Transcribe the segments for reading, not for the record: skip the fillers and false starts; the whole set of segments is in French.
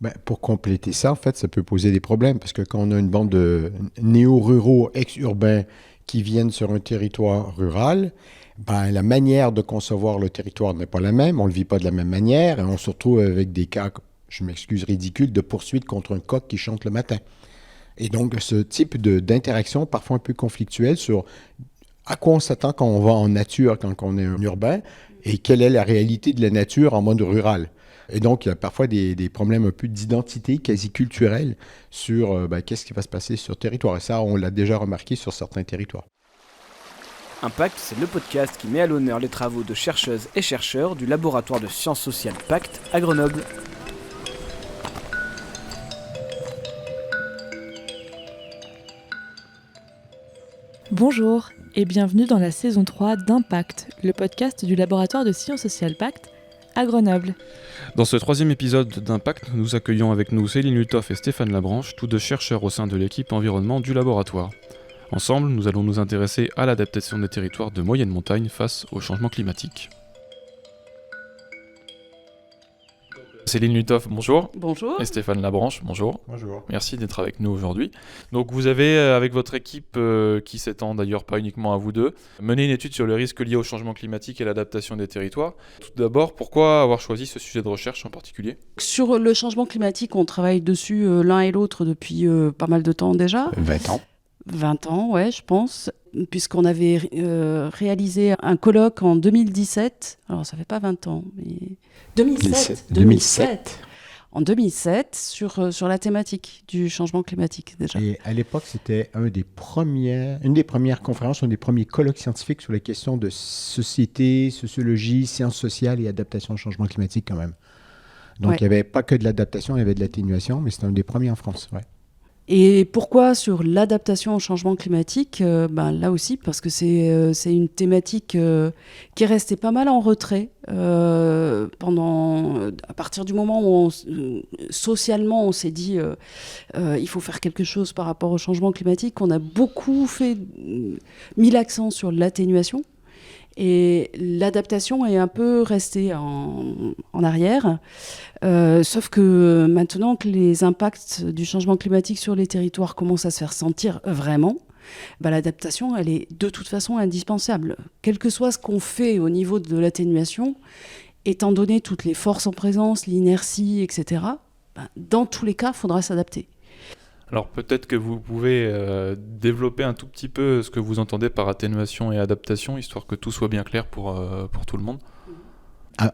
Ben, pour compléter ça, en fait, ça peut poser des problèmes parce que quand on a une bande de néo-ruraux, ex-urbains qui viennent sur un territoire rural, ben, la manière de concevoir le territoire n'est pas la même, on ne le vit pas de la même manière et on se retrouve avec des cas, je m'excuse, ridicules, de poursuite contre un coq qui chante le matin. Et donc, ce type d'interaction, parfois un peu conflictuelle, sur à quoi on s'attend quand on va en nature, quand on est un urbain, et quelle est la réalité de la nature en mode rural. Et donc, il y a parfois des problèmes un peu d'identité quasi culturelle sur ben, qu'est-ce qui va se passer sur le territoire. Et ça, on l'a déjà remarqué sur certains territoires. Impact, c'est le podcast qui met à l'honneur les travaux de chercheuses et chercheurs du laboratoire de sciences sociales Pacte à Grenoble. Bonjour et bienvenue dans la saison 3 d'Impact, le podcast du laboratoire de sciences sociales Pacte à Grenoble. Dans ce troisième épisode d'Impact, nous accueillons avec nous Céline Lutoff et Stéphane Labranche, tous deux chercheurs au sein de l'équipe environnement du laboratoire. Ensemble, nous allons nous intéresser à l'adaptation des territoires de moyenne montagne face au changement climatique. Céline Lutoff, bonjour. Bonjour. Et Stéphane Labranche, bonjour. Bonjour. Merci d'être avec nous aujourd'hui. Donc vous avez, avec votre équipe, qui s'étend d'ailleurs pas uniquement à vous deux, mené une étude sur les risques liés au changement climatique et l'adaptation des territoires. Tout d'abord, pourquoi avoir choisi ce sujet de recherche en particulier ? Sur le changement climatique, on travaille dessus l'un et l'autre depuis pas mal de temps déjà. 20 ans. 20 ans, ouais, je pense, puisqu'on avait réalisé un colloque en 2017. Alors, ça fait pas 20 ans, mais... 2007. En 2007, sur la thématique du changement climatique, déjà. Et à l'époque, c'était une des premières conférences, un des premiers colloques scientifiques sur les questions de société, sociologie, sciences sociales et adaptation au changement climatique quand même. Donc, Ouais. il n'y avait pas que de l'adaptation, il y avait de l'atténuation, mais c'était un des premiers en France. Ouais. Et pourquoi sur l'adaptation au changement climatique là aussi, parce que c'est une thématique qui est restée pas mal en retrait à partir du moment où socialement on s'est dit il faut faire quelque chose par rapport au changement climatique. On a beaucoup mis l'accent sur l'atténuation. Et l'adaptation est un peu restée en arrière, sauf que maintenant que les impacts du changement climatique sur les territoires commencent à se faire sentir vraiment, l'adaptation, elle est de toute façon indispensable. Quel que soit ce qu'on fait au niveau de l'atténuation, étant donné toutes les forces en présence, l'inertie, etc., dans tous les cas, il faudra s'adapter. Alors peut-être que vous pouvez développer un tout petit peu ce que vous entendez par atténuation et adaptation, histoire que tout soit bien clair pour tout le monde.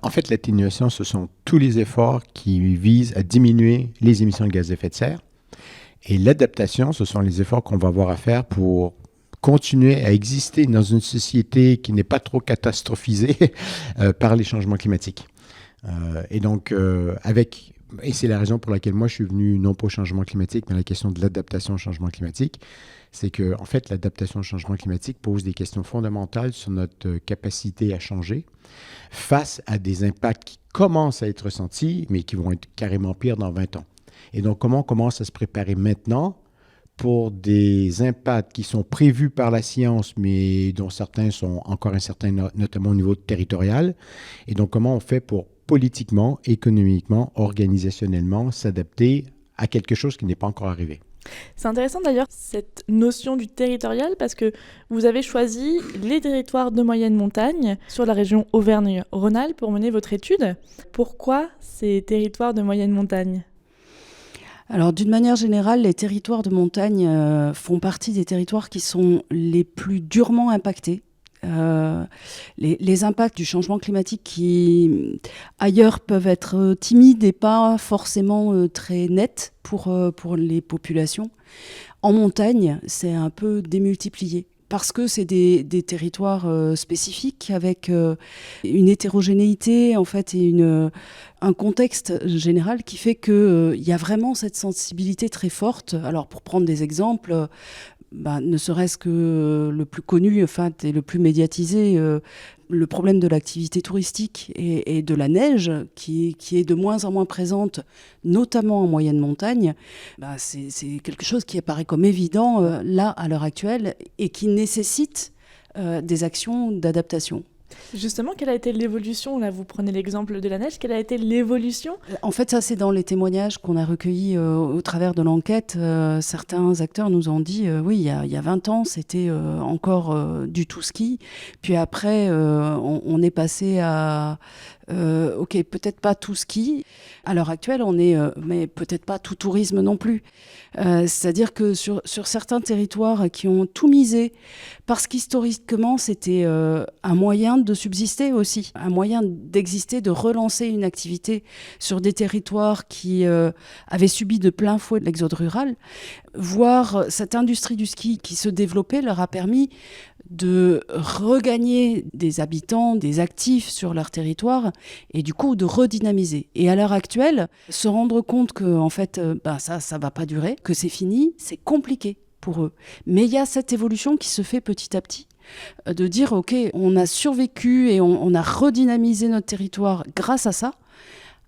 En fait, l'atténuation, ce sont tous les efforts qui visent à diminuer les émissions de gaz à effet de serre. Et l'adaptation, ce sont les efforts qu'on va avoir à faire pour continuer à exister dans une société qui n'est pas trop catastrophisée par les changements climatiques. Et c'est la raison pour laquelle moi je suis venu non pas au changement climatique, mais à la question de l'adaptation au changement climatique. C'est que, en fait, l'adaptation au changement climatique pose des questions fondamentales sur notre capacité à changer face à des impacts qui commencent à être ressentis, mais qui vont être carrément pires dans 20 ans. Et donc, comment on commence à se préparer maintenant pour des impacts qui sont prévus par la science, mais dont certains sont encore incertains, notamment au niveau territorial. Et donc, comment on fait pour politiquement, économiquement, organisationnellement, s'adapter à quelque chose qui n'est pas encore arrivé. C'est intéressant d'ailleurs cette notion du territorial parce que vous avez choisi les territoires de moyenne montagne sur la région Auvergne-Rhône-Alpes pour mener votre étude. Pourquoi ces territoires de moyenne montagne ? Alors, d'une manière générale, les territoires de montagne font partie des territoires qui sont les plus durement impactés. Les impacts du changement climatique qui, ailleurs, peuvent être timides et pas forcément très nets pour les populations. En montagne, c'est un peu démultiplié. Parce que c'est des territoires spécifiques avec une hétérogénéité en fait, et un contexte général qui fait qu'il y a vraiment cette sensibilité très forte. Alors pour prendre des exemples, ne serait-ce que le plus connu et le plus médiatisé, le problème de l'activité touristique et de la neige qui est de moins en moins présente, notamment en moyenne montagne, c'est quelque chose qui apparaît comme évident là, à l'heure actuelle, et qui nécessite des actions d'adaptation. Justement, quelle a été l'évolution? Là, vous prenez l'exemple de la neige. Quelle a été l'évolution? En fait, ça, c'est dans les témoignages qu'on a recueillis au travers de l'enquête. Certains acteurs nous ont dit, oui, il y a 20 ans, c'était encore du tout ski. Puis après, on est passé à... ok, peut-être pas tout ski. À l'heure actuelle, on est, mais peut-être pas tout tourisme non plus. C'est-à-dire que sur certains territoires qui ont tout misé, parce qu'historiquement, c'était un moyen de subsister aussi, un moyen d'exister, de relancer une activité sur des territoires qui avaient subi de plein fouet de l'exode rural. Voir cette industrie du ski qui se développait leur a permis de regagner des habitants, des actifs sur leur territoire et du coup de redynamiser. Et à l'heure actuelle, se rendre compte que en fait, ça va pas durer, que c'est fini, c'est compliqué pour eux. Mais il y a cette évolution qui se fait petit à petit, de dire ok, on a survécu et on a redynamisé notre territoire grâce à ça.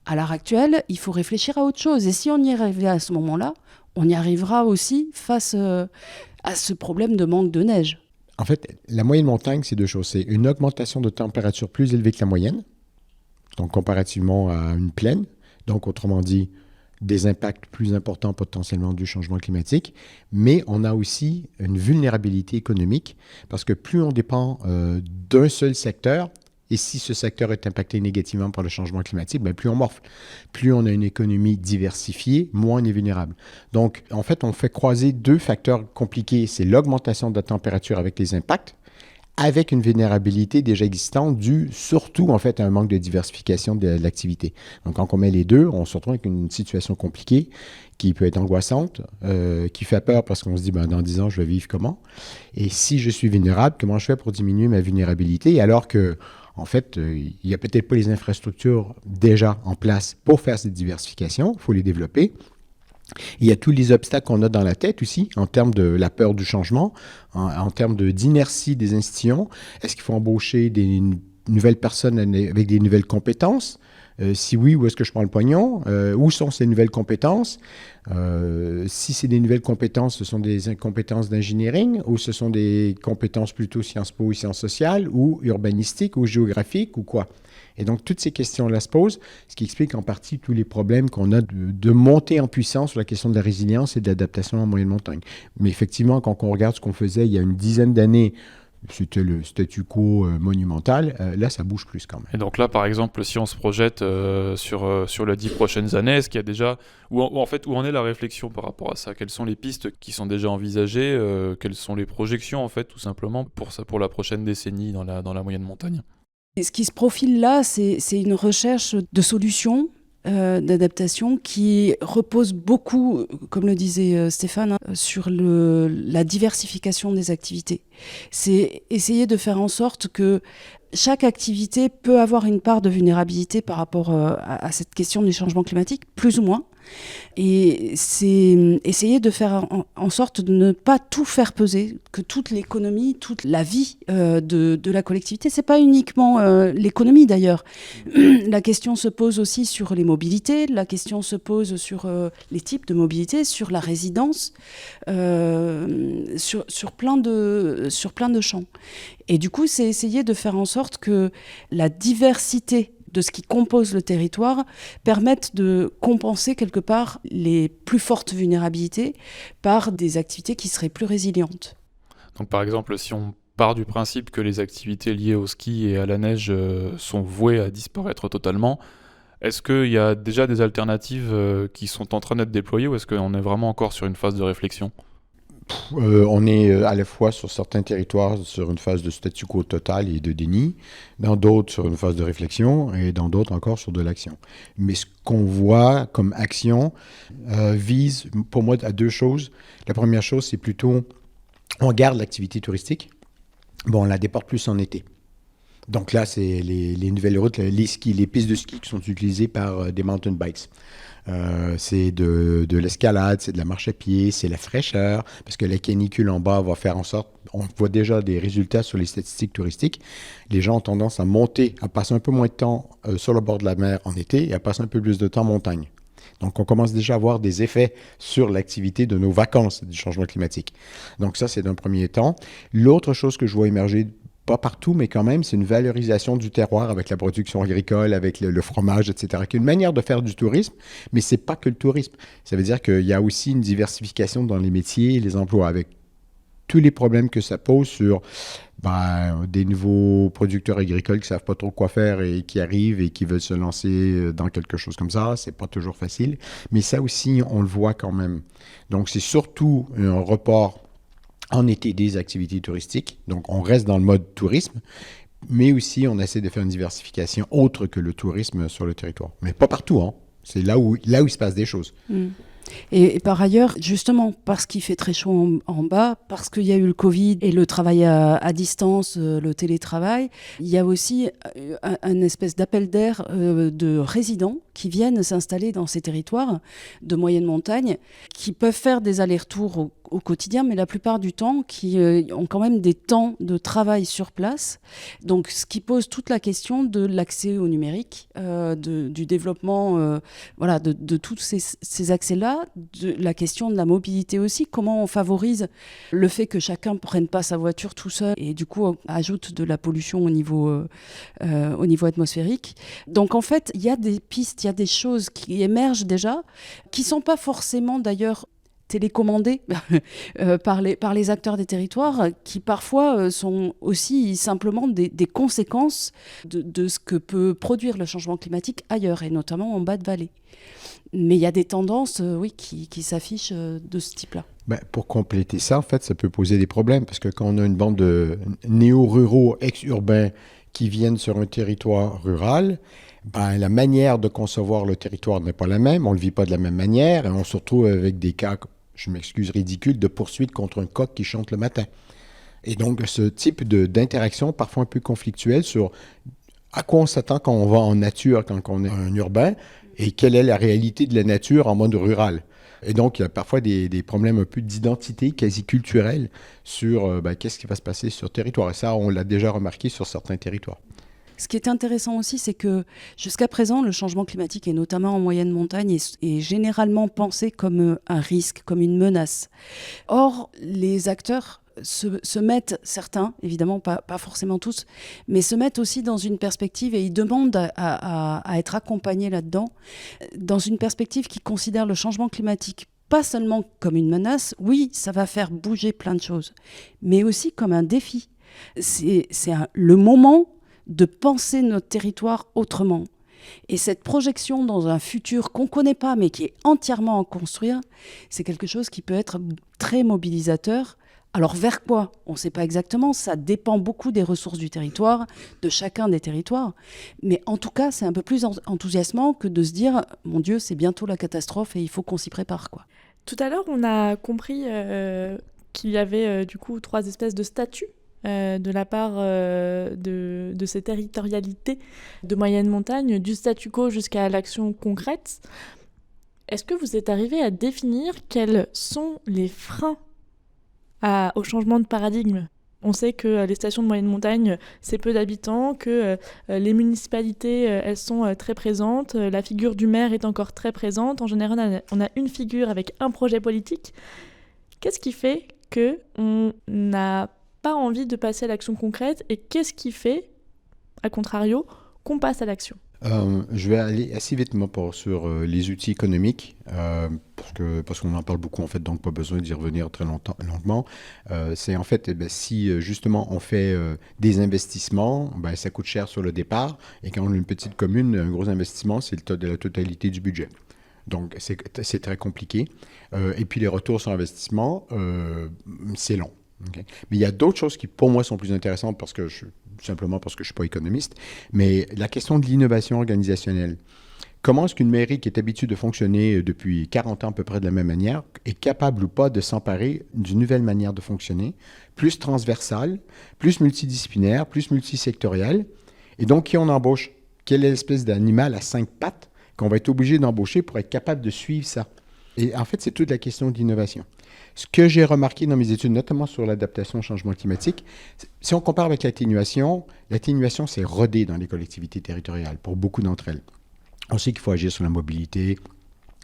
À l'heure actuelle, il faut réfléchir à autre chose. Et si on y arrivait à ce moment-là, on y arrivera aussi face à ce problème de manque de neige. En fait, la moyenne montagne, c'est deux choses. C'est une augmentation de température plus élevée que la moyenne, donc comparativement à une plaine. Donc, autrement dit, des impacts plus importants potentiellement du changement climatique. Mais on a aussi une vulnérabilité économique parce que plus on dépend d'un seul secteur, et si ce secteur est impacté négativement par le changement climatique, plus on morfle. Plus on a une économie diversifiée, moins on est vulnérable. Donc, en fait, on fait croiser deux facteurs compliqués. C'est l'augmentation de la température avec les impacts, avec une vulnérabilité déjà existante due surtout, en fait, à un manque de diversification de l'activité. Donc, quand on met les deux, on se retrouve avec une situation compliquée qui peut être angoissante, qui fait peur parce qu'on se dit, dans 10 ans, je vais vivre comment? Et si je suis vulnérable, comment je fais pour diminuer ma vulnérabilité? Alors que en fait, il n'y a peut-être pas les infrastructures déjà en place pour faire cette diversification. Il faut les développer. Il y a tous les obstacles qu'on a dans la tête aussi, en termes de la peur du changement, en termes d'inertie des institutions. Est-ce qu'il faut embaucher des nouvelles personnes avec des nouvelles compétences? Si oui, où est-ce que je prends le pognon? Où sont ces nouvelles compétences? Si c'est des nouvelles compétences, ce sont des compétences d'engineering ou ce sont des compétences plutôt Sciences Po ou sciences sociales ou urbanistiques ou géographiques ou quoi? Et donc, toutes ces questions-là se posent, ce qui explique en partie tous les problèmes qu'on a de montée en puissance sur la question de la résilience et de l'adaptation en moyenne montagne. Mais effectivement, quand on regarde ce qu'on faisait il y a une dizaine d'années, c'était le statu quo monumental. Là, ça bouge plus quand même. Et donc là, par exemple, si on se projette sur les 10 prochaines années, est-ce qu'il y a déjà... où en est la réflexion par rapport à ça? Quelles sont les pistes qui sont déjà envisagées? Quelles sont les projections, en fait, tout simplement, pour la prochaine décennie dans la moyenne montagne? Et ce qui se profile là, c'est une recherche de solutions, d'adaptation qui repose beaucoup, comme le disait Stéphane, sur la diversification des activités. C'est essayer de faire en sorte que chaque activité peut avoir une part de vulnérabilité par rapport à cette question du changement climatique, plus ou moins. Et c'est essayer de faire en sorte de ne pas tout faire peser, que toute l'économie, toute la vie de la collectivité, c'est pas uniquement l'économie d'ailleurs. La question se pose aussi sur les mobilités, la question se pose sur les types de mobilité, sur la résidence, sur plein de champs. Et du coup, c'est essayer de faire en sorte que la diversité de ce qui compose le territoire permettent de compenser quelque part les plus fortes vulnérabilités par des activités qui seraient plus résilientes. Donc par exemple, si on part du principe que les activités liées au ski et à la neige sont vouées à disparaître totalement, est-ce qu'il y a déjà des alternatives qui sont en train d'être déployées ou est-ce qu'on est vraiment encore sur une phase de réflexion ? On est à la fois sur certains territoires sur une phase de statu quo total et de déni, dans d'autres sur une phase de réflexion et dans d'autres encore sur de l'action. Mais ce qu'on voit comme action vise pour moi à deux choses. La première chose, c'est plutôt on garde l'activité touristique, on la déporte plus en été. Donc là, c'est les nouvelles routes, les pistes de ski qui sont utilisées par des mountain bikes. C'est de l'escalade, c'est de la marche à pied, c'est la fraîcheur, parce que la canicule en bas va faire en sorte, on voit déjà des résultats sur les statistiques touristiques, les gens ont tendance à monter, à passer un peu moins de temps sur le bord de la mer en été et à passer un peu plus de temps en montagne. Donc, on commence déjà à voir des effets sur l'activité de nos vacances du changement climatique. Donc ça, c'est d'un premier temps. L'autre chose que je vois émerger pas partout, mais quand même, c'est une valorisation du terroir avec la production agricole, avec le fromage, etc. Qui est une manière de faire du tourisme, mais c'est pas que le tourisme. Ça veut dire qu'il y a aussi une diversification dans les métiers et les emplois, avec tous les problèmes que ça pose sur des nouveaux producteurs agricoles qui ne savent pas trop quoi faire et qui arrivent et qui veulent se lancer dans quelque chose comme ça. C'est pas toujours facile. Mais ça aussi, on le voit quand même. Donc, c'est surtout un report en été des activités touristiques. Donc, on reste dans le mode tourisme, mais aussi on essaie de faire une diversification autre que le tourisme sur le territoire. Mais pas partout, hein. C'est là où il se passe des choses. Et par ailleurs, justement, parce qu'il fait très chaud en bas, parce qu'il y a eu le Covid et le travail à distance, le télétravail, il y a aussi un espèce d'appel d'air de résidents qui viennent s'installer dans ces territoires de moyenne montagne, qui peuvent faire des allers-retours au quotidien, mais la plupart du temps, qui ont quand même des temps de travail sur place. Donc, ce qui pose toute la question de l'accès au numérique, du développement de tous ces accès-là, de la question de la mobilité aussi, comment on favorise le fait que chacun ne prenne pas sa voiture tout seul et du coup ajoute de la pollution au niveau atmosphérique. Donc, en fait, il y a des pistes, il y a des choses qui émergent déjà, qui ne sont pas forcément d'ailleurs télécommandés par les acteurs des territoires, qui parfois sont aussi simplement des conséquences de ce que peut produire le changement climatique ailleurs, et notamment en bas de vallée. Mais il y a des tendances qui s'affichent de ce type-là. Pour compléter ça, en fait, ça peut poser des problèmes, parce que quand on a une bande de néo-ruraux ex-urbains qui viennent sur un territoire rural, la manière de concevoir le territoire n'est pas la même, on ne le vit pas de la même manière, et on se retrouve avec des cas, je m'excuse, ridicules, de poursuite contre un coq qui chante le matin. Et donc, ce type d'interaction, parfois un peu conflictuelle, sur à quoi on s'attend quand on va en nature, quand on est un urbain, et quelle est la réalité de la nature en mode rural. Et donc, il y a parfois des problèmes un peu d'identité quasi culturelle sur qu'est-ce qui va se passer sur le territoire. Et ça, on l'a déjà remarqué sur certains territoires. Ce qui est intéressant aussi, c'est que jusqu'à présent, le changement climatique, et notamment en moyenne montagne, est généralement pensé comme un risque, comme une menace. Or, les acteurs se mettent, certains, évidemment pas forcément tous, mais se mettent aussi dans une perspective, et ils demandent à être accompagnés là-dedans, dans une perspective qui considère le changement climatique pas seulement comme une menace, oui, ça va faire bouger plein de choses, mais aussi comme un défi. C'est le moment de penser notre territoire autrement. Et cette projection dans un futur qu'on ne connaît pas, mais qui est entièrement à construire, c'est quelque chose qui peut être très mobilisateur. Alors vers quoi ? On ne sait pas exactement, ça dépend beaucoup des ressources du territoire, de chacun des territoires. Mais en tout cas, c'est un peu plus enthousiasmant que de se dire « Mon Dieu, c'est bientôt la catastrophe et il faut qu'on s'y prépare ». Tout à l'heure, on a compris qu'il y avait du coup 3 espèces de statuts de la part de ces territorialités de moyenne montagne, du statu quo jusqu'à l'action concrète. Est-ce que vous êtes arrivé à définir quels sont les freins au changement de paradigme ? On sait que les stations de moyenne montagne, c'est peu d'habitants, que les municipalités, elles sont très présentes, la figure du maire est encore très présente. En général, on a une figure avec un projet politique. Qu'est-ce qui fait qu'on n'a pas envie de passer à l'action concrète, et qu'est-ce qui fait, à contrario, qu'on passe à l'action ? Je vais aller assez vite sur les outils économiques, parce qu'on en parle beaucoup en fait, donc pas besoin d'y revenir très longuement. C'est en fait, si justement on fait des investissements, ça coûte cher sur le départ, et quand on a une petite commune, un gros investissement, c'est de la totalité du budget. Donc c'est très compliqué. Et puis les retours sur investissement, c'est long. Okay. Mais il y a d'autres choses qui, pour moi, sont plus intéressantes simplement parce que je ne suis pas économiste, mais la question de l'innovation organisationnelle. Comment est-ce qu'une mairie qui est habituée de fonctionner depuis 40 ans à peu près de la même manière est capable ou pas de s'emparer d'une nouvelle manière de fonctionner, plus transversale, plus multidisciplinaire, plus multisectorielle, et donc qui on embauche? Quelle est l'espèce d'animal à 5 pattes qu'on va être obligé d'embaucher pour être capable de suivre ça? Et en fait, c'est toute la question d'innovation. Ce que j'ai remarqué dans mes études, notamment sur l'adaptation au changement climatique, si on compare avec l'atténuation, c'est rodé dans les collectivités territoriales pour beaucoup d'entre elles. On sait qu'il faut agir sur la mobilité,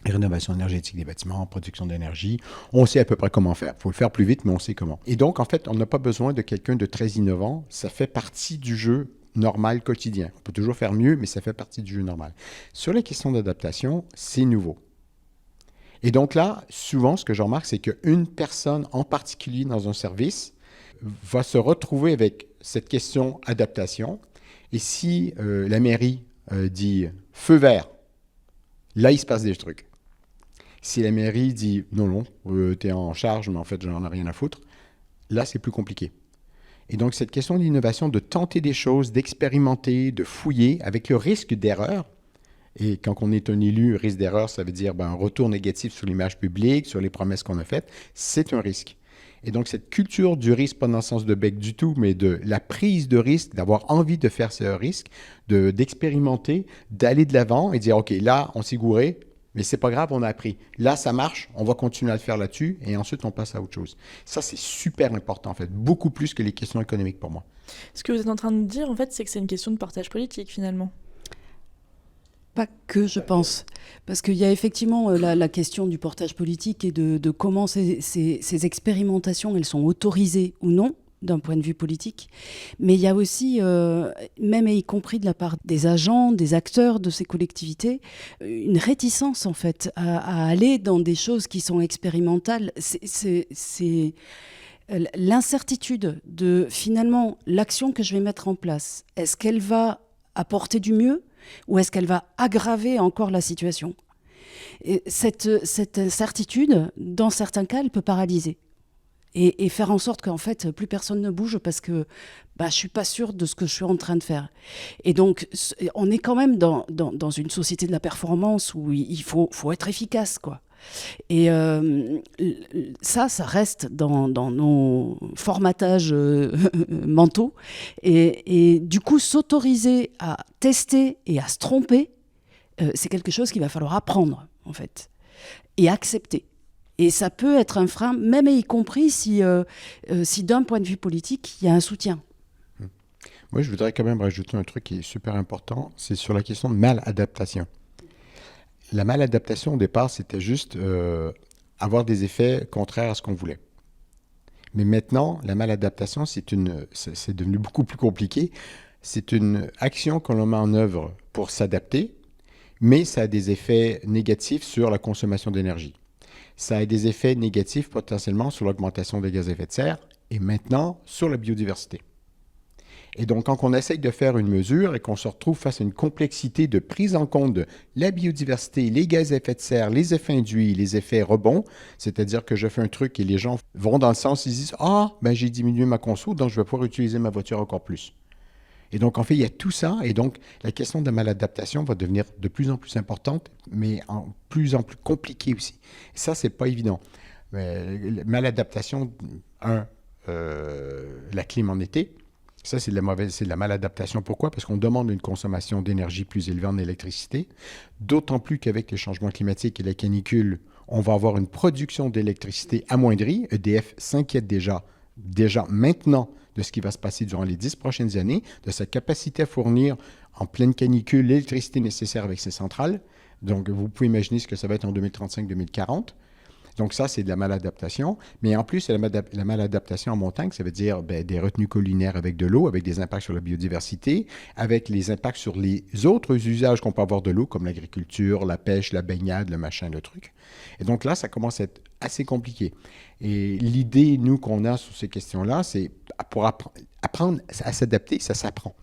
Rénovation énergétique des bâtiments, production d'énergie. On sait à peu près comment faire. Il faut le faire plus vite, mais on sait comment. Et donc, en fait, on n'a pas besoin de quelqu'un de très innovant. Ça fait partie du jeu normal quotidien. On peut toujours faire mieux, mais ça fait partie du jeu normal. Sur les questions d'adaptation, c'est nouveau. Et donc là, souvent, ce que je remarque, c'est qu'une personne en particulier dans un service va se retrouver avec cette question adaptation. Et si la mairie dit feu vert, là, il se passe des trucs. Si la mairie dit non, tu es en charge, mais en fait, j'en ai rien à foutre, là, c'est plus compliqué. Et donc, cette question d'innovation, de tenter des choses, d'expérimenter, de fouiller, avec le risque d'erreur. Et quand on est un élu, risque d'erreur, ça veut dire un retour négatif sur l'image publique, sur les promesses qu'on a faites. C'est un risque. Et donc, cette culture du risque, pas dans le sens de bec du tout, mais de la prise de risque, d'avoir envie de faire ce risque, d'expérimenter, d'aller de l'avant et dire, OK, là, on s'est gouré, mais c'est pas grave, on a appris. Là, ça marche, on va continuer à le faire là-dessus et ensuite, on passe à autre chose. Ça, c'est super important, en fait, beaucoup plus que les questions économiques pour moi. Ce que vous êtes en train de dire, en fait, c'est que c'est une question de portage politique, finalement. Pas que, je pense. Parce qu'il y a effectivement la question du portage politique et de comment ces expérimentations, elles sont autorisées ou non, d'un point de vue politique. Mais il y a aussi, même et y compris de la part des agents, des acteurs de ces collectivités, une réticence, en fait, à aller dans des choses qui sont expérimentales. C'est l'incertitude de, finalement, l'action que je vais mettre en place. Est-ce qu'elle va apporter du mieux ou est-ce qu'elle va aggraver encore la situation ? Et cette incertitude, dans certains cas, elle peut paralyser. Et faire en sorte qu'en fait, plus personne ne bouge parce que je ne suis pas sûre de ce que je suis en train de faire. Et donc, on est quand même dans une société de la performance où il faut être efficace, quoi. Et ça reste dans nos formatages mentaux. Et du coup, s'autoriser à tester et à se tromper, c'est quelque chose qu'il va falloir apprendre, en fait, et accepter. Et ça peut être un frein, même et y compris si d'un point de vue politique, il y a un soutien. Moi, je voudrais quand même rajouter un truc qui est super important, c'est sur la question de maladaptation. La maladaptation, au départ, c'était juste avoir des effets contraires à ce qu'on voulait. Mais maintenant, la maladaptation, c'est devenu beaucoup plus compliqué. C'est une action que l'on met en œuvre pour s'adapter, mais ça a des effets négatifs sur la consommation d'énergie. Ça a des effets négatifs potentiellement sur l'augmentation des gaz à effet de serre et maintenant sur la biodiversité. Et donc, quand on essaye de faire une mesure et qu'on se retrouve face à une complexité de prise en compte de la biodiversité, les gaz à effet de serre, les effets induits, les effets rebonds, c'est-à-dire que je fais un truc et les gens vont dans le sens, ils disent « Ah, j'ai diminué ma conso, donc je vais pouvoir utiliser ma voiture encore plus. » Et donc, en fait, il y a tout ça. Et donc, la question de la maladaptation va devenir de plus en plus importante, mais en plus en plus compliquée aussi. Et ça, c'est pas évident. Maladaptation, la clim en été, ça, c'est de la maladaptation. Pourquoi? Parce qu'on demande une consommation d'énergie plus élevée en électricité. D'autant plus qu'avec les changements climatiques et la canicule, on va avoir une production d'électricité amoindrie. EDF s'inquiète déjà maintenant de ce qui va se passer durant les 10 prochaines années, de sa capacité à fournir en pleine canicule l'électricité nécessaire avec ses centrales. Donc, vous pouvez imaginer ce que ça va être en 2035-2040. Donc, ça, c'est de la maladaptation. Mais en plus, c'est la maladaptation en montagne. Ça veut dire des retenues collinaires avec de l'eau, avec des impacts sur la biodiversité, avec les impacts sur les autres usages qu'on peut avoir de l'eau, comme l'agriculture, la pêche, la baignade, le machin, le truc. Et donc là, ça commence à être assez compliqué. Et l'idée, nous, qu'on a sur ces questions-là, c'est pour apprendre à s'adapter, ça s'apprend.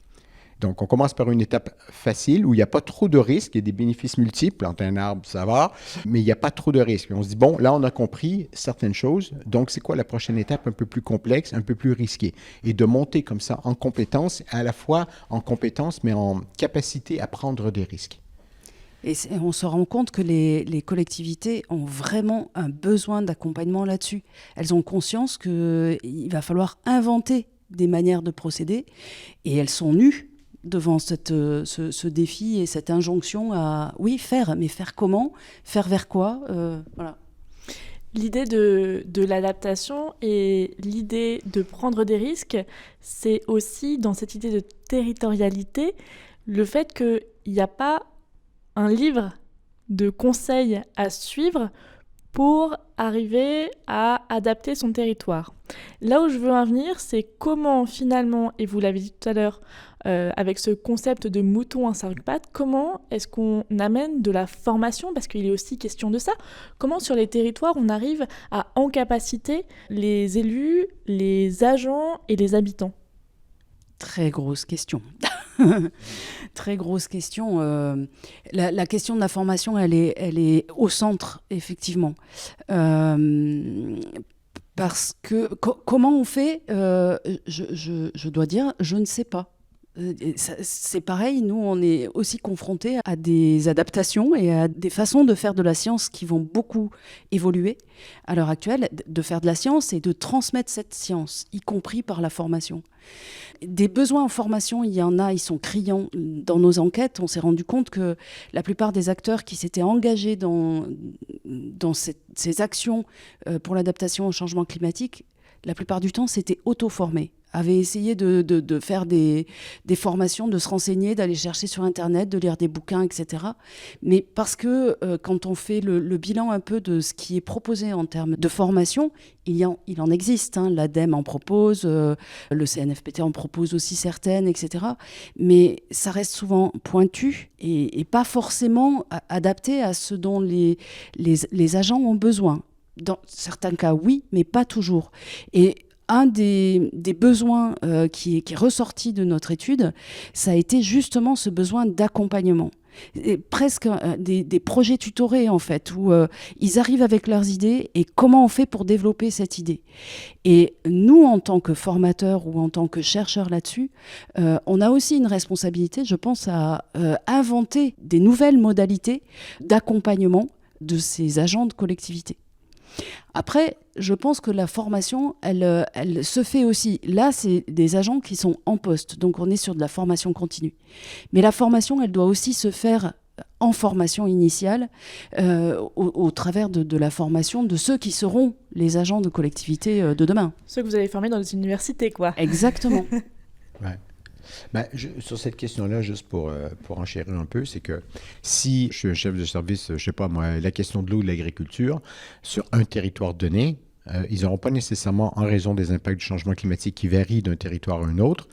Donc, on commence par une étape facile où il n'y a pas trop de risques, il y a des bénéfices multiples. Planter un arbre, ça va, mais il n'y a pas trop de risques. On se dit, bon, là, on a compris certaines choses. Donc, c'est quoi la prochaine étape un peu plus complexe, un peu plus risquée? Et de monter comme ça en compétence, à la fois en compétence, mais en capacité à prendre des risques. Et on se rend compte que les collectivités ont vraiment un besoin d'accompagnement là-dessus. Elles ont conscience qu'il va falloir inventer des manières de procéder et elles sont nues devant ce défi et cette injonction à, oui, faire, mais faire comment? Faire vers quoi? Voilà. L'idée de l'adaptation et l'idée de prendre des risques, c'est aussi dans cette idée de territorialité, le fait qu'il n'y a pas un livre de conseils à suivre pour arriver à adapter son territoire. Là où je veux en venir, c'est comment finalement, et vous l'avez dit tout à l'heure, avec ce concept de mouton à 5 pattes, comment est-ce qu'on amène de la formation, parce qu'il est aussi question de ça, comment sur les territoires on arrive à encapaciter les élus, les agents et les habitants? Très grosse question. Très grosse question. La question de la formation, elle est au centre, effectivement. Parce que comment on fait, je dois dire, je ne sais pas. C'est pareil, nous on est aussi confrontés à des adaptations et à des façons de faire de la science qui vont beaucoup évoluer à l'heure actuelle, de faire de la science et de transmettre cette science, y compris par la formation. Des besoins en formation, il y en a, ils sont criants. Dans nos enquêtes, on s'est rendu compte que la plupart des acteurs qui s'étaient engagés dans ces actions pour l'adaptation au changement climatique, la plupart du temps, s'étaient auto-formés, avaient essayé de faire des formations, de se renseigner, d'aller chercher sur Internet, de lire des bouquins, etc. Mais parce que quand on fait le bilan un peu de ce qui est proposé en termes de formation, il en existe. L'ADEME en propose, le CNFPT en propose aussi certaines, etc. Mais ça reste souvent pointu et pas forcément adapté à ce dont les agents ont besoin. Dans certains cas, oui, mais pas toujours. Et un des besoins qui est ressorti de notre étude, ça a été justement ce besoin d'accompagnement. Et presque des projets tutorés, en fait, où ils arrivent avec leurs idées et comment on fait pour développer cette idée. Et nous, en tant que formateurs ou en tant que chercheurs là-dessus, on a aussi une responsabilité, je pense, à inventer des nouvelles modalités d'accompagnement de ces agents de collectivité. Après, je pense que la formation, elle se fait aussi. Là, c'est des agents qui sont en poste, donc on est sur de la formation continue. Mais la formation, elle doit aussi se faire en formation initiale, au travers de la formation de ceux qui seront les agents de collectivité de demain. Ceux que vous allez former dans les universités, quoi. Exactement. Ouais. Sur cette question-là, juste pour enchérir un peu, c'est que si je suis un chef de service, je sais pas moi, la question de l'eau, de l'agriculture, sur un territoire donné, ils n'auront pas nécessairement, en raison des impacts du changement climatique qui varient d'un territoire à un autre,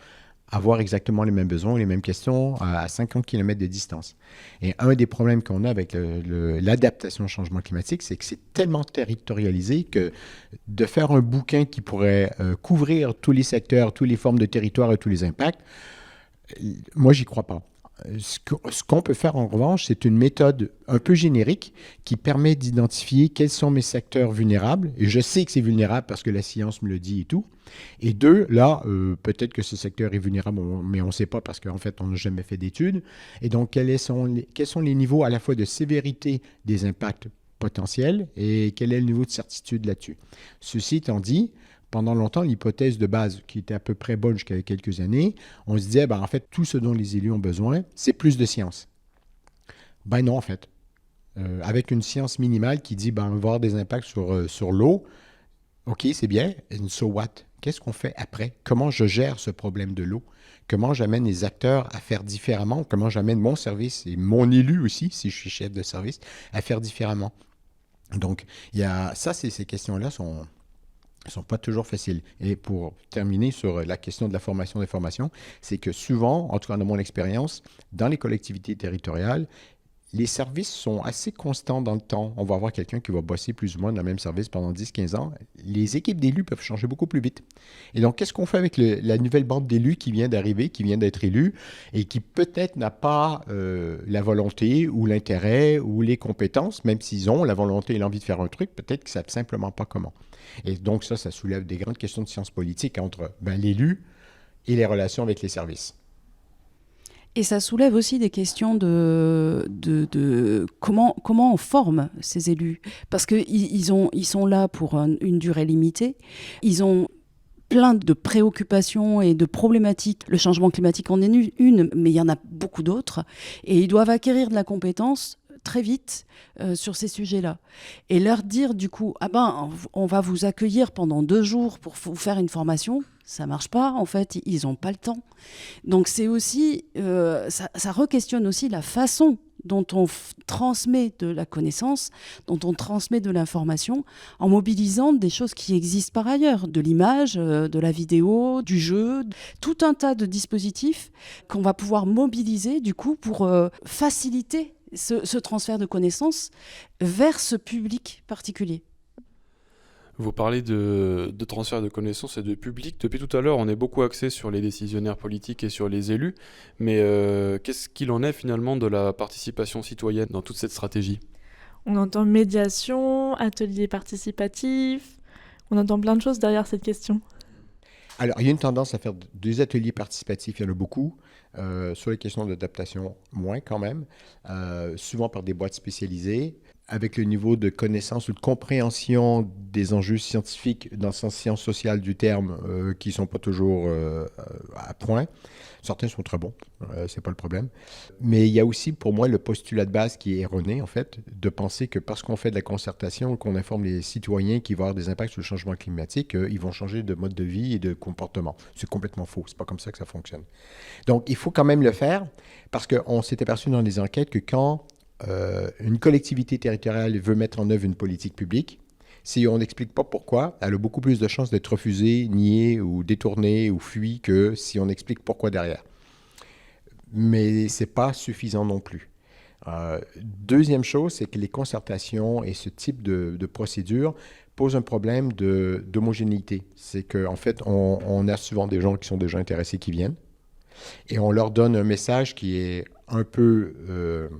avoir exactement les mêmes besoins ou les mêmes questions à 50 km de distance. Et un des problèmes qu'on a avec l'adaptation au changement climatique, c'est que c'est tellement territorialisé que de faire un bouquin qui pourrait couvrir tous les secteurs, toutes les formes de territoire et tous les impacts, moi, j'y crois pas. Ce qu'on peut faire en revanche, c'est une méthode un peu générique qui permet d'identifier quels sont mes secteurs vulnérables. Et je sais que c'est vulnérable parce que la science me le dit et tout. Et deux, là, peut-être que ce secteur est vulnérable, mais on ne sait pas parce qu'en fait, on n'a jamais fait d'études. Et donc, quels sont les niveaux à la fois de sévérité des impacts potentiels et quel est le niveau de certitude là-dessus. Ceci étant dit, pendant longtemps, l'hypothèse de base, qui était à peu près bonne jusqu'à quelques années, on se disait, en fait, tout ce dont les élus ont besoin, c'est plus de science. Non, en fait. Avec une science minimale qui dit, on va avoir des impacts sur l'eau, OK, c'est bien, and so what? Qu'est-ce qu'on fait après? Comment je gère ce problème de l'eau? Comment j'amène les acteurs à faire différemment? Comment j'amène mon service et mon élu aussi, si je suis chef de service, à faire différemment? Donc, ces questions-là sont pas toujours faciles. Et pour terminer sur la question de la formation des formations, c'est que souvent, en tout cas dans mon expérience, dans les collectivités territoriales, les services sont assez constants dans le temps. On va avoir quelqu'un qui va bosser plus ou moins dans le même service pendant 10-15 ans. Les équipes d'élus peuvent changer beaucoup plus vite. Et donc, qu'est-ce qu'on fait avec la nouvelle bande d'élus qui vient d'arriver, qui vient d'être élue et qui peut-être n'a pas la volonté ou l'intérêt ou les compétences, même s'ils ont la volonté et l'envie de faire un truc, peut-être qu'ils ne savent simplement pas comment. Et donc, ça soulève des grandes questions de sciences politiques entre l'élu et les relations avec les services. Et ça soulève aussi des questions de comment on forme ces élus. Parce qu'ils sont là pour une durée limitée. Ils ont plein de préoccupations et de problématiques. Le changement climatique en est une, mais il y en a beaucoup d'autres. Et ils doivent acquérir de la compétence très vite sur ces sujets-là. Et leur dire du coup, on va vous accueillir pendant 2 jours pour vous faire une formation, ça marche pas, en fait, ils n'ont pas le temps. Donc c'est aussi, ça re-questionne aussi la façon dont on transmet de la connaissance, dont on transmet de l'information, en mobilisant des choses qui existent par ailleurs, de l'image, de la vidéo, du jeu, tout un tas de dispositifs qu'on va pouvoir mobiliser du coup pour faciliter ce transfert de connaissances vers ce public particulier. Vous parlez de transfert de connaissances et de public. Depuis tout à l'heure, on est beaucoup axé sur les décisionnaires politiques et sur les élus. Mais qu'est-ce qu'il en est finalement de la participation citoyenne dans toute cette stratégie ? On entend médiation, atelier participatif, on entend plein de choses derrière cette question. Alors, il y a une tendance à faire des ateliers participatifs, il y en a beaucoup. Sur les questions d'adaptation, moins quand même. Souvent par des boîtes spécialisées. Avec le niveau de connaissance ou de compréhension des enjeux scientifiques dans le sens sciences sociales du terme, qui ne sont pas toujours à point. Certains sont très bons, c'est pas le problème. Mais il y a aussi pour moi le postulat de base qui est erroné en fait, de penser que parce qu'on fait de la concertation, qu'on informe les citoyens qui vont avoir des impacts sur le changement climatique, ils vont changer de mode de vie et de comportement. C'est complètement faux, c'est pas comme ça que ça fonctionne. Donc il faut quand même le faire parce qu'on s'est aperçu dans les enquêtes que quand une collectivité territoriale veut mettre en œuvre une politique publique, si on n'explique pas pourquoi, elle a beaucoup plus de chances d'être refusée, niée ou détournée ou fuie que si on explique pourquoi derrière. Mais ce n'est pas suffisant non plus. Deuxième chose, c'est que les concertations et ce type de procédure posent un problème d'homogénéité. C'est qu'en fait, on a souvent des gens qui sont déjà intéressés qui viennent et on leur donne un message qui est un peu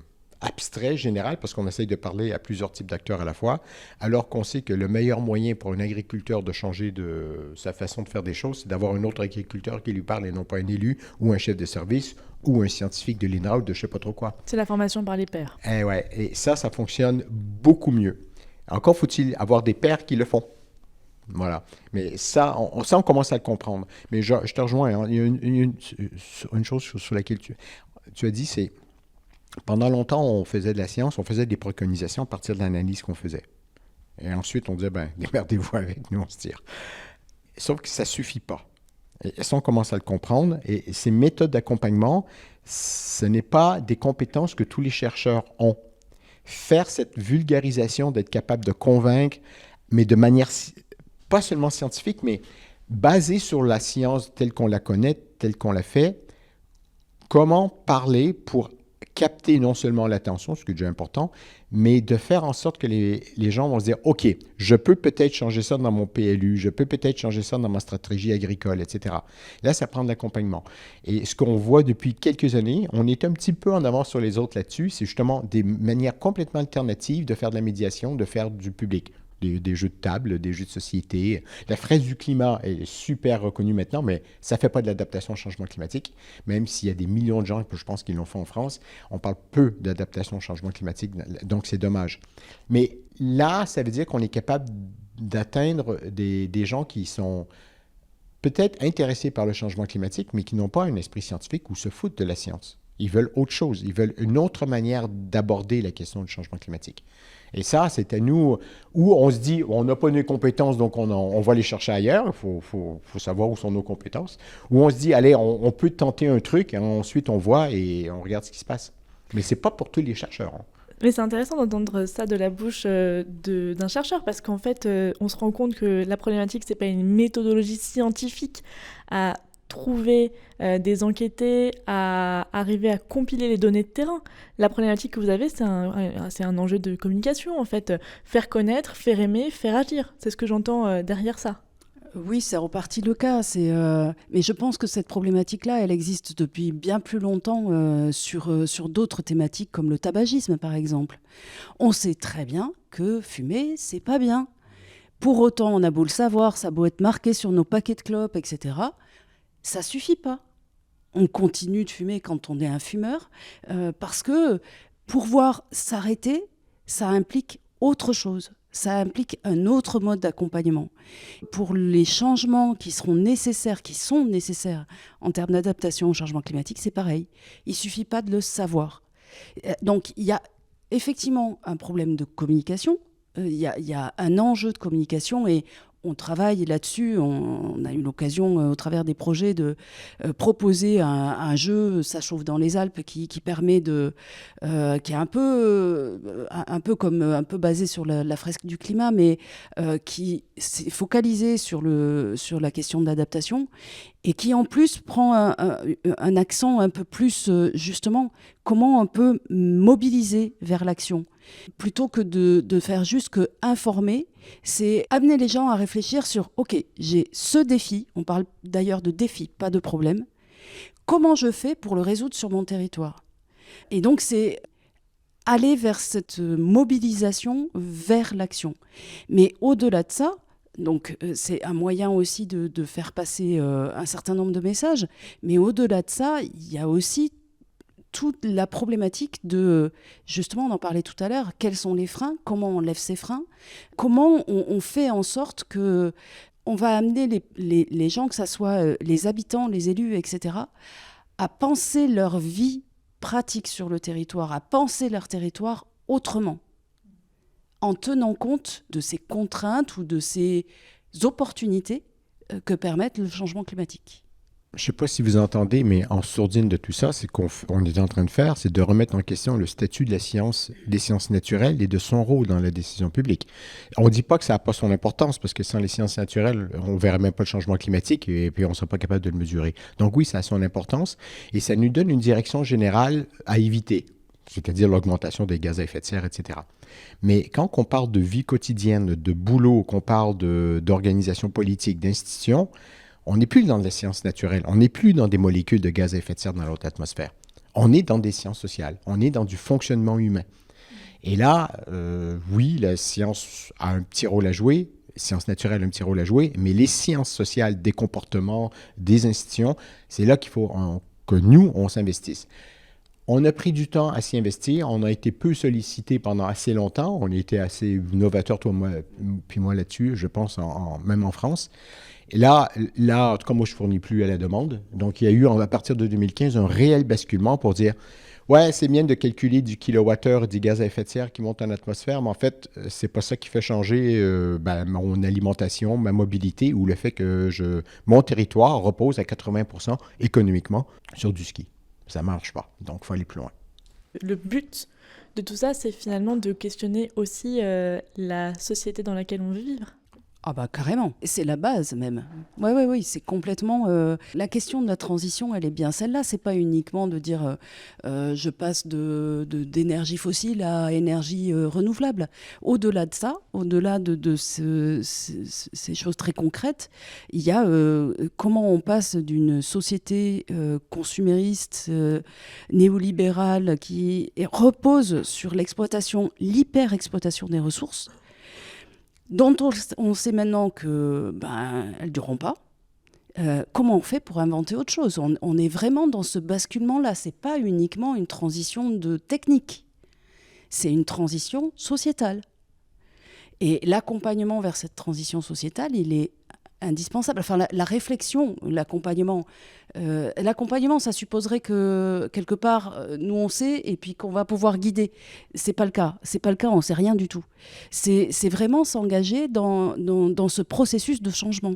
abstrait, général, parce qu'on essaye de parler à plusieurs types d'acteurs à la fois, alors qu'on sait que le meilleur moyen pour un agriculteur de changer de sa façon de faire des choses, c'est d'avoir un autre agriculteur qui lui parle et non pas un élu ou un chef de service ou un scientifique de l'INRA ou de je ne sais pas trop quoi. C'est la formation par les pairs. Ouais, et ça fonctionne beaucoup mieux. Encore faut-il avoir des pairs qui le font. Voilà. Mais ça, on commence à le comprendre. Mais je te rejoins, hein. Il y a une chose sur laquelle tu as dit, c'est pendant longtemps, on faisait de la science, on faisait des préconisations à partir de l'analyse qu'on faisait. Et ensuite, on disait, démerdez-vous avec, nous, on se tire. Sauf que ça ne suffit pas. Et ça, on commence à le comprendre. Et ces méthodes d'accompagnement, ce n'est pas des compétences que tous les chercheurs ont. Faire cette vulgarisation, d'être capable de convaincre, mais de manière pas seulement scientifique, mais basée sur la science telle qu'on la connaît, telle qu'on la fait, comment parler pour capter non seulement l'attention, ce qui est déjà important, mais de faire en sorte que les gens vont se dire « OK, je peux peut-être changer ça dans mon PLU, je peux peut-être changer ça dans ma stratégie agricole, etc. » Là, ça prend de l'accompagnement. Et ce qu'on voit depuis quelques années, on est un petit peu en avance sur les autres là-dessus, c'est justement des manières complètement alternatives de faire de la médiation, de faire du public. Des jeux de table, des jeux de société. La fraise du climat est super reconnue maintenant, mais ça ne fait pas de l'adaptation au changement climatique, même s'il y a des millions de gens, je pense, qui l'ont fait en France. On parle peu d'adaptation au changement climatique, donc c'est dommage. Mais là, ça veut dire qu'on est capable d'atteindre des gens qui sont peut-être intéressés par le changement climatique, mais qui n'ont pas un esprit scientifique ou se foutent de la science. Ils veulent autre chose, ils veulent une autre manière d'aborder la question du changement climatique. Et ça, c'est à nous, où on se dit, on n'a pas nos compétences, donc on va les chercher ailleurs, il faut savoir où sont nos compétences, où on se dit, allez, on peut tenter un truc, et ensuite on voit et on regarde ce qui se passe. Mais ce n'est pas pour tous les chercheurs. Hein. Mais c'est intéressant d'entendre ça de la bouche d'un chercheur, parce qu'en fait, on se rend compte que la problématique, ce n'est pas une méthodologie scientifique à trouver des enquêtés, à arriver à compiler les données de terrain. La problématique que vous avez, c'est un enjeu de communication, en fait. Faire connaître, faire aimer, faire agir. C'est ce que j'entends derrière ça. Oui, c'est reparti le cas. Mais je pense que cette problématique-là, elle existe depuis bien plus longtemps sur d'autres thématiques comme le tabagisme, par exemple. On sait très bien que fumer, c'est pas bien. Pour autant, on a beau le savoir, ça a beau être marqué sur nos paquets de clopes, etc., ça suffit pas. On continue de fumer quand on est un fumeur parce que pouvoir s'arrêter, ça implique autre chose. Ça implique un autre mode d'accompagnement. Pour les changements qui sont nécessaires en termes d'adaptation au changement climatique, c'est pareil. Il ne suffit pas de le savoir. Donc, il y a effectivement un problème de communication. Il y a un enjeu de communication et on travaille là-dessus. On a eu l'occasion, au travers des projets, de proposer un jeu, Ça chauffe dans les Alpes, qui permet qui est un peu basé sur la fresque du climat, mais qui s'est focalisé sur la question de l'adaptation et qui en plus prend un accent un peu plus, justement, comment on peut mobiliser vers l'action. Plutôt que de faire juste que informer, c'est amener les gens à réfléchir sur « Ok, j'ai ce défi », on parle d'ailleurs de défi, pas de problème, comment je fais pour le résoudre sur mon territoire ? Et donc c'est aller vers cette mobilisation, vers l'action. Mais au-delà de ça, donc c'est un moyen aussi de faire passer un certain nombre de messages, mais au-delà de ça, il y a aussi toute la problématique de, justement, on en parlait tout à l'heure, quels sont les freins, comment on lève ces freins, comment on fait en sorte que on va amener les gens, que ce soit les habitants, les élus, etc., à penser leur vie pratique sur le territoire, à penser leur territoire autrement, en tenant compte de ces contraintes ou de ces opportunités que permettent le changement climatique. Je ne sais pas si vous entendez, mais en sourdine de tout ça, c'est qu'on est en train de faire, c'est de remettre en question le statut de la science, des sciences naturelles et de son rôle dans la décision publique. On ne dit pas que ça n'a pas son importance, parce que sans les sciences naturelles, on ne verrait même pas le changement climatique et puis on ne serait pas capable de le mesurer. Donc oui, ça a son importance et ça nous donne une direction générale à éviter, c'est-à-dire l'augmentation des gaz à effet de serre, etc. Mais quand on parle de vie quotidienne, de boulot, qu'on parle d'organisation politique, d'institutions, on n'est plus dans les sciences naturelles, on n'est plus dans des molécules de gaz à effet de serre dans notre atmosphère. On est dans des sciences sociales, on est dans du fonctionnement humain. Et là, oui, la science a un petit rôle à jouer, les sciences naturelles ont un petit rôle à jouer, mais les sciences sociales, des comportements, des institutions, c'est là qu'il faut que nous, on s'investisse. On a pris du temps à s'y investir, on a été peu sollicité pendant assez longtemps, on a été assez novateur, toi, puis moi là-dessus, je pense, même en France. Et là, en tout cas, moi, je ne fournis plus à la demande. Donc, il y a eu, à partir de 2015, un réel basculement pour dire « Ouais, c'est bien de calculer du kilowattheure des gaz à effet de serre qui montent en atmosphère, mais en fait, c'est pas ça qui fait changer mon alimentation, ma mobilité ou le fait que mon territoire repose à 80% économiquement sur du ski. Ça ne marche pas. Donc, il faut aller plus loin. » Le but de tout ça, c'est finalement de questionner aussi la société dans laquelle on veut vivre. Ah bah carrément, c'est la base même. Oui, c'est complètement... La question de la transition, elle est bien celle-là. C'est pas uniquement de dire je passe d'énergie fossile à énergie renouvelable. Au-delà de ça, au-delà de ces choses très concrètes, il y a comment on passe d'une société consumériste, néolibérale, qui repose sur l'hyper-exploitation des ressources, dont on sait maintenant qu'elles ne dureront pas. Comment on fait pour inventer autre chose ? On est vraiment dans ce basculement-là. Ce n'est pas uniquement une transition de technique, c'est une transition sociétale. Et l'accompagnement vers cette transition sociétale, il est indispensable. Enfin, la réflexion, l'accompagnement, ça supposerait que, quelque part, nous on sait et puis qu'on va pouvoir guider. C'est pas le cas, on ne sait rien du tout. C'est vraiment s'engager dans ce processus de changement.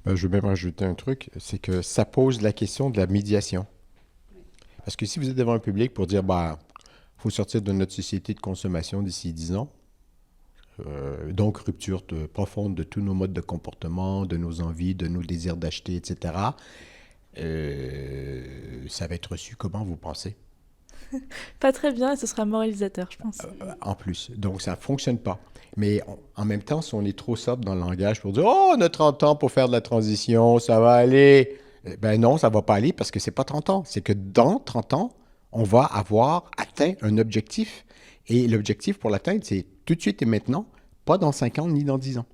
Je veux même rajouter un truc, c'est que ça pose la question de la médiation. Parce que si vous êtes devant un public pour dire, faut sortir de notre société de consommation d'ici 10 ans, donc rupture profonde de tous nos modes de comportement, de nos envies, de nos désirs d'acheter, etc. Ça va être reçu comment, vous pensez? Pas très bien, et ce sera moralisateur, je pense. En plus. Donc, ça ne fonctionne pas. Mais en même temps, si on est trop sobre dans le langage pour dire « Oh, on a 30 ans pour faire de la transition, ça va aller », ben non, ça ne va pas aller parce que ce n'est pas 30 ans. C'est que dans 30 ans, on va avoir atteint un objectif. Et l'objectif pour l'atteindre, c'est tout de suite et maintenant, pas dans 5 ans ni dans 10 ans.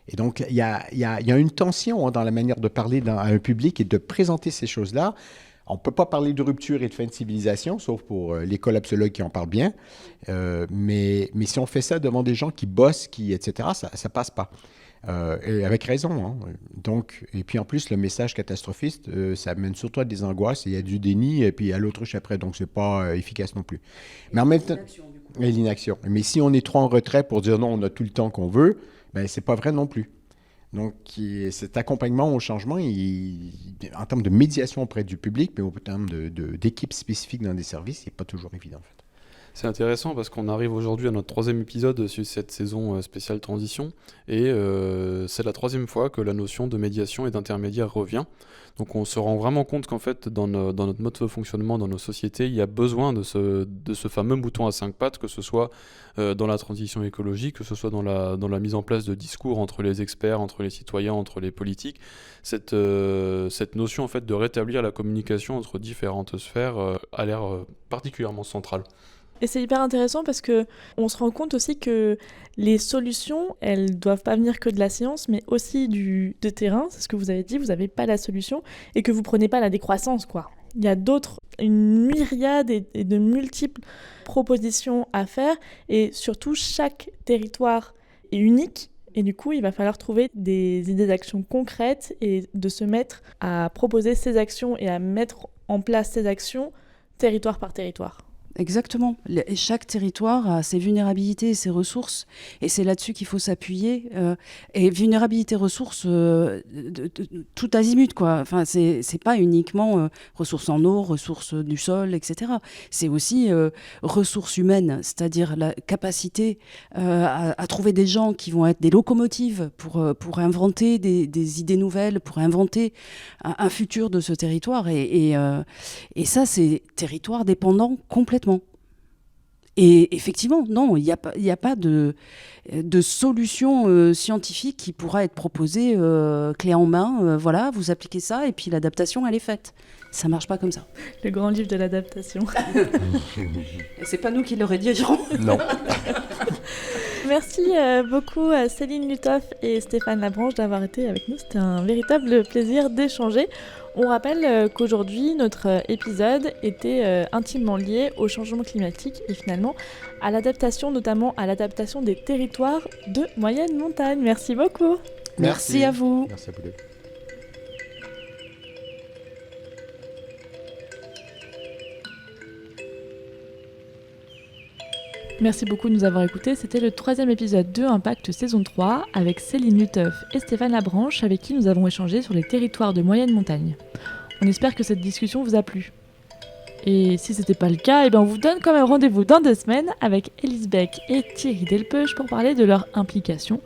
Et donc, il y a une tension dans la manière de parler à un public et de présenter ces choses-là. On ne peut pas parler de rupture et de fin de civilisation, sauf pour les collapsologues qui en parlent bien. Mais si on fait ça devant des gens qui bossent, etc., ça ne passe pas. Et avec raison. Hein. Donc, et puis en plus, le message catastrophiste, ça mène surtout à des angoisses. Il y a du déni et puis à l'autruche après. Donc, ce n'est pas efficace non plus. Mais en même temps... Et l'inaction. Mais si on est trop en retrait pour dire non, on a tout le temps qu'on veut, ben c'est pas vrai non plus. Donc, cet accompagnement au changement, en termes de médiation auprès du public, mais en termes d'équipes spécifiques dans des services, il n'est pas toujours évident, en fait. C'est intéressant parce qu'on arrive aujourd'hui à notre 3e épisode sur cette saison spéciale transition et c'est la 3e fois que la notion de médiation et d'intermédiaire revient. Donc on se rend vraiment compte qu'en fait dans notre mode de fonctionnement, dans nos sociétés, il y a besoin de ce fameux mouton à 5 pattes, que ce soit dans la transition écologique, que ce soit dans la mise en place de discours entre les experts, entre les citoyens, entre les politiques. Cette notion en fait de rétablir la communication entre différentes sphères a l'air particulièrement centrale. Et c'est hyper intéressant parce que on se rend compte aussi que les solutions, elles doivent pas venir que de la science, mais aussi de terrain. C'est ce que vous avez dit, vous n'avez pas la solution et que vous prenez pas la décroissance, quoi. Il y a une myriade et de multiples propositions à faire et surtout chaque territoire est unique. Et du coup, il va falloir trouver des idées d'action concrètes et de se mettre à proposer ces actions et à mettre en place ces actions territoire par territoire. Exactement. Chaque territoire a ses vulnérabilités et ses ressources, et c'est là-dessus qu'il faut s'appuyer. Et vulnérabilité, ressources, tout azimut, quoi. Enfin, c'est pas uniquement ressources en eau, ressources du sol, etc. C'est aussi ressources humaines, c'est-à-dire la capacité à trouver des gens qui vont être des locomotives pour inventer des idées nouvelles, pour inventer un futur de ce territoire. Et ça, c'est territoire dépendant complètement. Et effectivement, non, il n'y a pas de solution scientifique qui pourra être proposée clé en main. Voilà, vous appliquez ça et puis l'adaptation, elle est faite. Ça ne marche pas comme ça. Le grand livre de l'adaptation. Et c'est pas nous qui le rédigerons. Non. Merci beaucoup à Céline Lutoff et Stéphane Labranche d'avoir été avec nous. C'était un véritable plaisir d'échanger. On rappelle qu'aujourd'hui, notre épisode était intimement lié au changement climatique et finalement à l'adaptation, notamment à l'adaptation des territoires de moyenne montagne. Merci beaucoup. Merci à vous. Merci à vous deux. Merci beaucoup de nous avoir écoutés. C'était le 3e épisode de Impact saison 3 avec Céline Lutoff et Stéphane Labranche avec qui nous avons échangé sur les territoires de moyenne montagne. On espère que cette discussion vous a plu. Et si ce n'était pas le cas, on vous donne quand même rendez-vous dans 2 semaines avec Élise Beck et Thierry Delpeuch pour parler de leur implication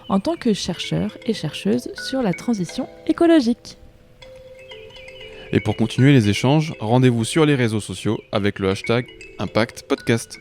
en tant que chercheurs et chercheuses sur la transition écologique. Et pour continuer les échanges, rendez-vous sur les réseaux sociaux avec le hashtag Impact Podcast.